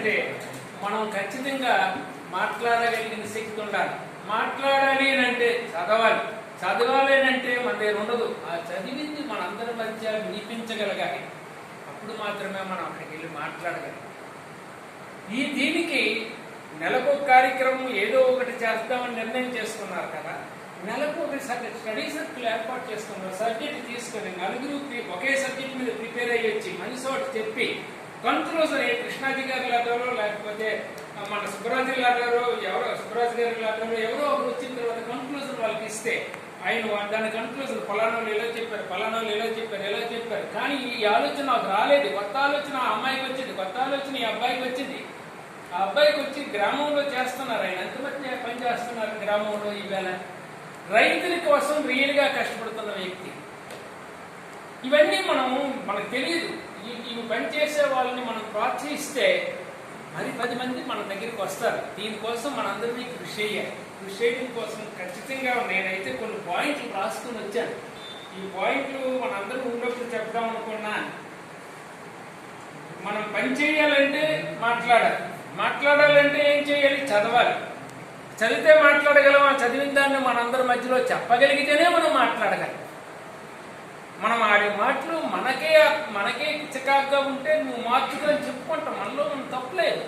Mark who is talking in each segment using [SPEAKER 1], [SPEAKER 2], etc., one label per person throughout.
[SPEAKER 1] అంటే మనం ఖచ్చితంగా మాట్లాడగలిగిన శక్తి ఉండాలి. మాట్లాడాలి అంటే చదవాలి. చదవాలి అంటే మన దగ్గర ఉండదు. ఆ చదివింది మనందరి మధ్య వినిపించగలగాలి. అప్పుడు మాత్రమే మనం అక్కడికి వెళ్ళి మాట్లాడగలం. దీనికి నెలకు కార్యక్రమం ఏదో ఒకటి చేస్తామని నిర్ణయం చేసుకున్నారు కదా. నెలకు ఒక స్టడీ సర్కిల్ ఏర్పాటు చేసుకున్నారు. సబ్జెక్ట్ తీసుకొని నలుగురు ఒకే సబ్జెక్ట్ మీద ప్రిపేర్ అయ్యి వచ్చి మనిషి ఒకటి చెప్పి కన్క్లూజన్ కృష్ణాజీ గారి లాగారో లేకపోతే మన సుబ్బరాజు లాగారో సుబ్బరాజు గారి లాగారో ఎవరో ఒకరు వచ్చిన తర్వాత కన్క్లూజన్ వాళ్ళకి ఇస్తే ఆయన దాని కన్క్లూజన్ ఫలానాలు ఎలా చెప్పారు, ఫలానాలు ఎలా చెప్పారు. కానీ ఈ ఆలోచన నాకు రాలేదు. కొత్త ఆలోచన ఆ అమ్మాయికి వచ్చింది, కొత్త ఆలోచన ఈ అబ్బాయికి వచ్చింది. ఆ అబ్బాయికి వచ్చి గ్రామంలో చేస్తున్నారు. ఆయన ఎంతమంది పని చేస్తున్నారు గ్రామంలో ఈవేళ. రైతుల కోసం రియల్ గా కష్టపడుతున్న వ్యక్తి. ఇవన్నీ మనకు తెలియదు. ఇవి పనిచేసే వాళ్ళని మనం ప్రోత్సహిస్తే మరి 10 మంది మన దగ్గరికి వస్తారు. దీనికోసం మనందరినీ కృషి చేయాలి. కృషి చేయడం కోసం ఖచ్చితంగా నేనైతే కొన్ని పాయింట్లు రాసుకుని వచ్చాను. ఈ పాయింట్లు మనందరూ ఉన్నప్పుడు చెప్దాం అనుకున్నా. మనం పని చేయాలంటే మాట్లాడాలంటే ఏం చేయాలి? చదవాలి. చదివితే మాట్లాడగలం. ఆ చదివిన దాన్ని మనందరి మధ్యలో చెప్పగలిగితేనే మనం మాట్లాడగలం. మనం ఆడే మాటలు మనకే చికాకుగా ఉంటే నువ్వు మార్చుకుని చెప్పుకుంటాం. మనలో మనం తప్పలేదు.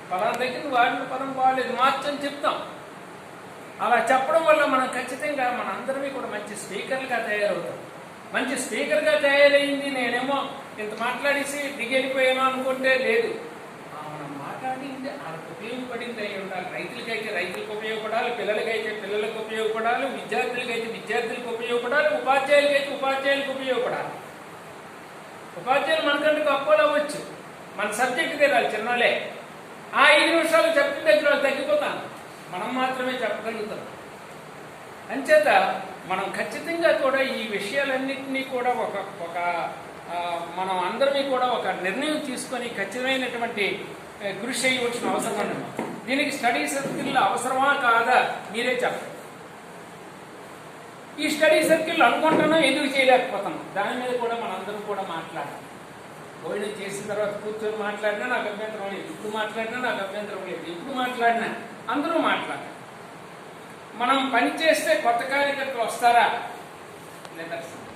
[SPEAKER 1] పలానా దగ్గర నువ్వు వాడిన పదం బాగాలేదు, మార్చని చెప్తాం. అలా చెప్పడం వల్ల మనం ఖచ్చితంగా మనందరినీ కూడా మంచి స్పీకర్లుగా తయారవుతాం. మంచి స్పీకర్గా తయారైంది నేనేమో ఇంత మాట్లాడేసి దిగెళ్ళిపోయాను అనుకుంటే లేదు. మనం మాట్లాడింది వాళ్ళకి ఉపయోగపడింది అయి ఉండాలి. రైతులకైతే రైతులకు ఉపయోగపడాలి, పిల్లలకైతే పిల్లలకు ఉపయోగపడాలి, విద్యార్థులకైతే విద్యార్థులకు ఉపయోగపడాలి, ఉపాధ్యాయులకైతే ఉపాధ్యాయులకు ఉపయోగపడాలి. ఉపాధ్యాయులు మనకంటే గొప్పలు అవ్వచ్చు, మన సబ్జెక్టు తెరాలి చిన్నలే. ఆ 5 నిమిషాలు చెప్పిన దగ్గర వాళ్ళు తగ్గిపోతాను. మనం మాత్రమే చెప్పగలుగుతాం. అంచేత మనం ఖచ్చితంగా కూడా ఈ విషయాలన్నింటినీ కూడా ఒక మనం అందరినీ కూడా ఒక నిర్ణయం తీసుకొని ఖచ్చితమైనటువంటి కృషి చేయవలసిన అవసరం ఉంది. దీనికి స్టడీ సర్కిల్ అవసరమా కాదా మీరే చెప్పండి. ఈ స్టడీ సర్కిల్ అనుకుంటున్నాం, ఎందుకు చేయలేకపోతున్నాం, దాని మీద కూడా మనందరం కూడా మాట్లాడాలి. భోజనం చేసిన తర్వాత కూర్చొని మాట్లాడినా నాకు అభ్యంతరం లేదు, ఇప్పుడు మాట్లాడినా నాకు అభ్యంతరం లేదు, ఇప్పుడు మాట్లాడినా అందరూ మాట్లాడాలి. మనం పని చేస్తే కొత్త కార్యకర్తలు వస్తారా? నిదర్శనం.